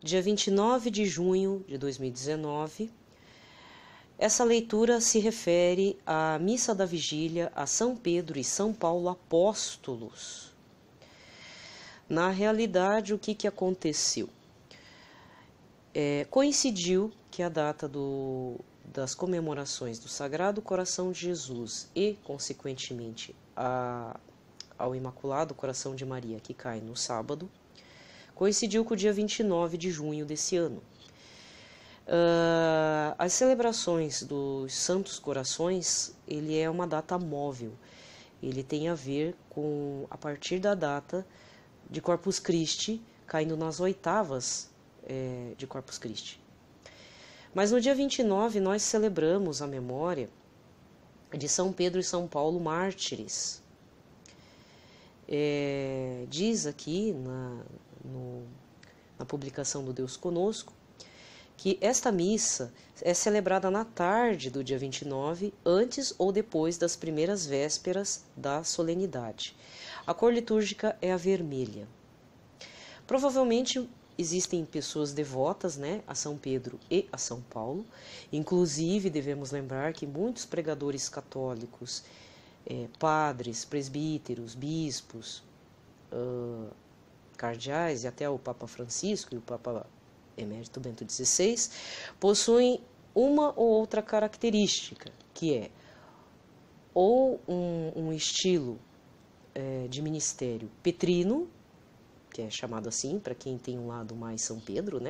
dia 29 de junho de 2019. Essa leitura se refere à Missa da Vigília a São Pedro e São Paulo Apóstolos. Na realidade, o que aconteceu? Coincidiu que a data das comemorações do Sagrado Coração de Jesus e, consequentemente, ao Imaculado Coração de Maria, que cai no sábado, coincidiu com o dia 29 de junho desse ano. As celebrações dos Santos Corações, ele é uma data móvel. Ele tem a ver com, a partir da data de Corpus Christi, caindo nas oitavas de Corpus Christi. Mas no dia 29 nós celebramos a memória de São Pedro e São Paulo mártires. Diz aqui na publicação do Deus Conosco que esta missa é celebrada na tarde do dia 29, antes ou depois das primeiras vésperas da solenidade. A cor litúrgica é a vermelha. Provavelmente existem pessoas devotas, a São Pedro e a São Paulo. Inclusive, devemos lembrar que muitos pregadores católicos, padres, presbíteros, bispos, cardeais e até o Papa Francisco e o Papa Emérito Bento XVI, possuem uma ou outra característica, que é ou um estilo de ministério petrino, que é chamado assim para quem tem um lado mais São Pedro,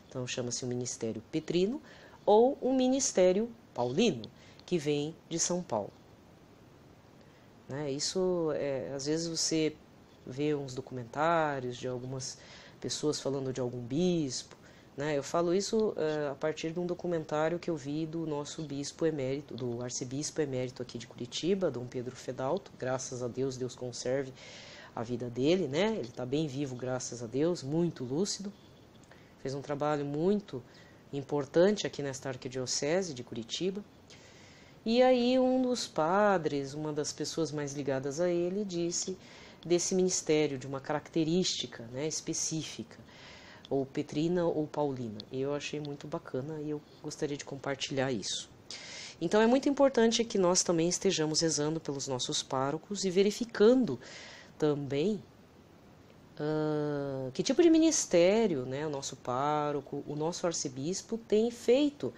Então chama-se um ministério petrino, ou um ministério paulino, que vem de São Paulo. Isso, às vezes você vê uns documentários de algumas pessoas falando de algum bispo, Eu falo isso a partir de um documentário que eu vi do nosso bispo emérito, do arcebispo emérito aqui de Curitiba, Dom Pedro Fedalto. Graças a Deus, Deus conserve a vida dele, Ele está bem vivo, graças a Deus, muito lúcido. Fez um trabalho muito importante aqui nesta arquidiocese de Curitiba. E aí um dos padres, uma das pessoas mais ligadas a ele, disse desse ministério, de uma característica específica, ou petrina ou paulina. E eu achei muito bacana e eu gostaria de compartilhar isso. Então é muito importante que nós também estejamos rezando pelos nossos párocos e verificando também que tipo de ministério o nosso pároco, o nosso arcebispo tem feito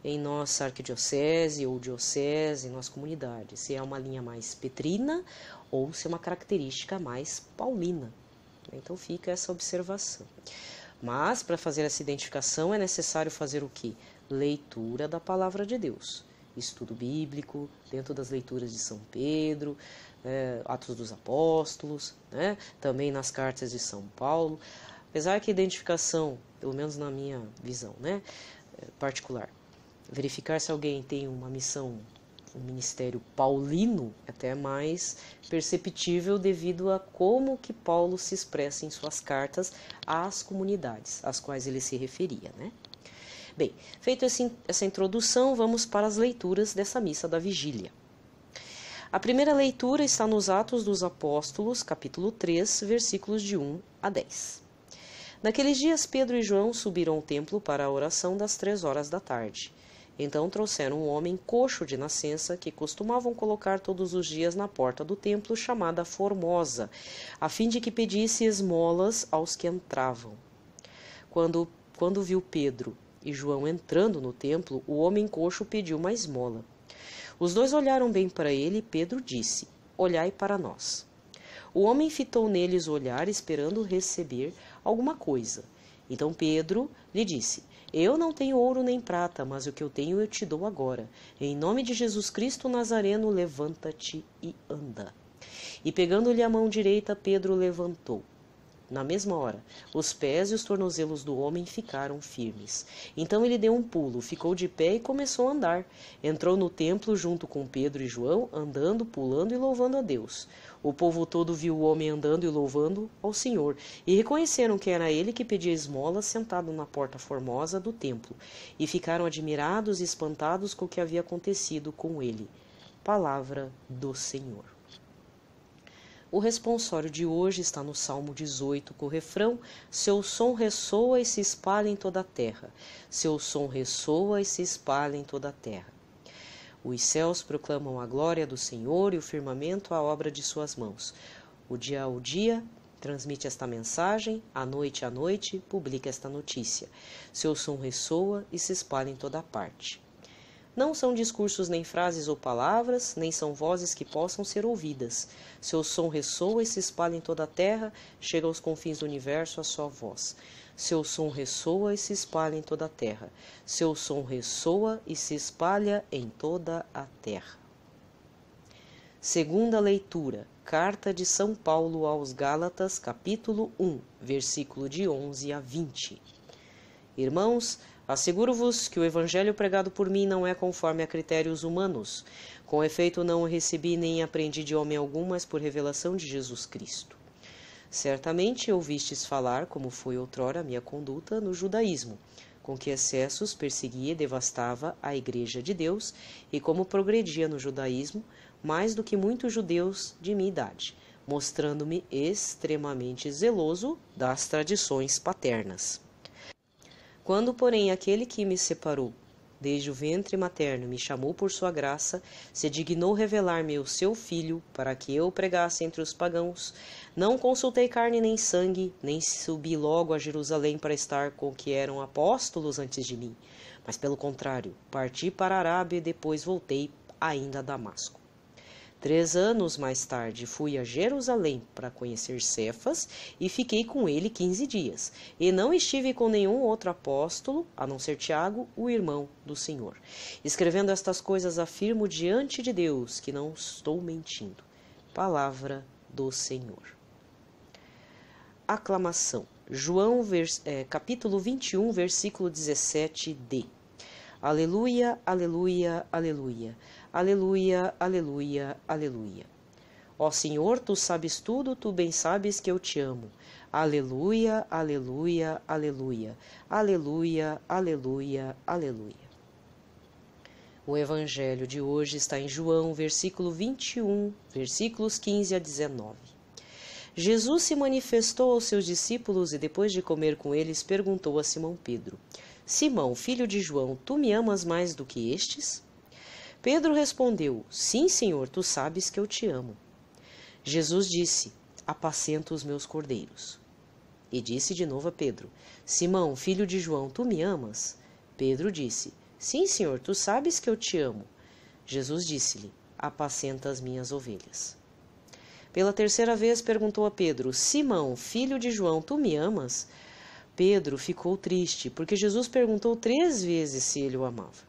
em nossa arquidiocese ou diocese, em nossa comunidade. Se é uma linha mais petrina ou se é uma característica mais paulina. Então fica essa observação. Mas, para fazer essa identificação, é necessário fazer o quê? Leitura da Palavra de Deus. Estudo bíblico, dentro das leituras de São Pedro, Atos dos Apóstolos, também nas cartas de São Paulo. Apesar que a identificação, pelo menos na minha visão particular, verificar se alguém tem uma missão, um ministério paulino, é até mais perceptível devido a como que Paulo se expressa em suas cartas às comunidades às quais ele se referia, Bem, feita essa introdução, vamos para as leituras dessa missa da vigília. A primeira leitura está nos Atos dos Apóstolos, capítulo 3, versículos de 1 a 10. Naqueles dias, Pedro e João subiram ao templo para a oração das 3 horas da tarde. Então trouxeram um homem coxo de nascença que costumavam colocar todos os dias na porta do templo, chamada Formosa, a fim de que pedisse esmolas aos que entravam. Quando viu Pedro e João entrando no templo, o homem coxo pediu uma esmola. Os dois olharam bem para ele e Pedro disse: "Olhai para nós." O homem fitou neles o olhar, esperando receber alguma coisa. Então Pedro lhe disse: "Eu não tenho ouro nem prata, mas o que eu tenho eu te dou agora. Em nome de Jesus Cristo Nazareno, levanta-te e anda." E pegando-lhe a mão direita, Pedro levantou. Na mesma hora, os pés e os tornozelos do homem ficaram firmes. Então ele deu um pulo, ficou de pé e começou a andar. Entrou no templo junto com Pedro e João, andando, pulando e louvando a Deus. O povo todo viu o homem andando e louvando ao Senhor, e reconheceram que era ele que pedia esmola sentado na porta formosa do templo, e ficaram admirados e espantados com o que havia acontecido com ele. Palavra do Senhor. O responsório de hoje está no Salmo 18, com o refrão: seu som ressoa e se espalha em toda a terra. Seu som ressoa e se espalha em toda a terra. Os céus proclamam a glória do Senhor e o firmamento a obra de suas mãos. O dia ao dia transmite esta mensagem, à noite publica esta notícia. Seu som ressoa e se espalha em toda a parte. Não são discursos nem frases ou palavras, nem são vozes que possam ser ouvidas. Seu som ressoa e se espalha em toda a terra, chega aos confins do universo a sua voz. Seu som ressoa e se espalha em toda a terra. Seu som ressoa e se espalha em toda a terra. Segunda leitura, Carta de São Paulo aos Gálatas, capítulo 1, versículo de 11 a 20. Irmãos, asseguro-vos que o evangelho pregado por mim não é conforme a critérios humanos. Com efeito, não o recebi nem aprendi de homem algum, mas por revelação de Jesus Cristo. Certamente ouvistes falar, como foi outrora a minha conduta no judaísmo, com que excessos perseguia e devastava a igreja de Deus, e como progredia no judaísmo, mais do que muitos judeus de minha idade, mostrando-me extremamente zeloso das tradições paternas. Quando, porém, aquele que me separou desde o ventre materno me chamou por sua graça, se dignou revelar-me o seu Filho, para que eu pregasse entre os pagãos, não consultei carne nem sangue, nem subi logo a Jerusalém para estar com que eram apóstolos antes de mim, mas pelo contrário, parti para a Arábia e depois voltei ainda a Damasco. 3 anos mais tarde fui a Jerusalém para conhecer Cefas e fiquei com ele 15 dias. E não estive com nenhum outro apóstolo, a não ser Tiago, o irmão do Senhor. Escrevendo estas coisas afirmo diante de Deus que não estou mentindo. Palavra do Senhor. Aclamação. João, capítulo 21, versículo 17d. Aleluia, aleluia, aleluia. Aleluia, aleluia, aleluia. Ó Senhor, tu sabes tudo, tu bem sabes que eu te amo. Aleluia, aleluia, aleluia. Aleluia, aleluia, aleluia. O evangelho de hoje está em João, versículo 21, versículos 15 a 19. Jesus se manifestou aos seus discípulos e depois de comer com eles, perguntou a Simão Pedro: Simão, filho de João, tu me amas mais do que estes? Pedro respondeu: Sim, Senhor, tu sabes que eu te amo. Jesus disse: Apacenta os meus cordeiros. E disse de novo a Pedro: Simão, filho de João, tu me amas? Pedro disse: Sim, Senhor, tu sabes que eu te amo. Jesus disse-lhe: Apacenta as minhas ovelhas. Pela 3ª vez perguntou a Pedro: Simão, filho de João, tu me amas? Pedro ficou triste, porque Jesus perguntou 3 vezes se ele o amava.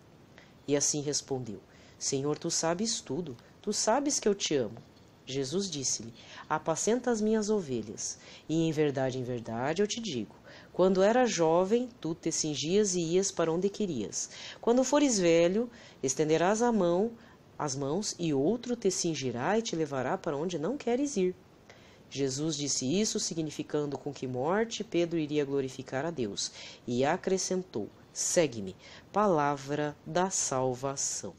E assim respondeu: Senhor, tu sabes tudo, tu sabes que eu te amo. Jesus disse-lhe: Apacenta as minhas ovelhas. E em verdade eu te digo, quando eras jovem, tu te cingias e ias para onde querias. Quando fores velho, estenderás as mãos, e outro te cingirá e te levará para onde não queres ir. Jesus disse isso, significando com que morte Pedro iria glorificar a Deus, e acrescentou: Segue-me. Palavra da salvação.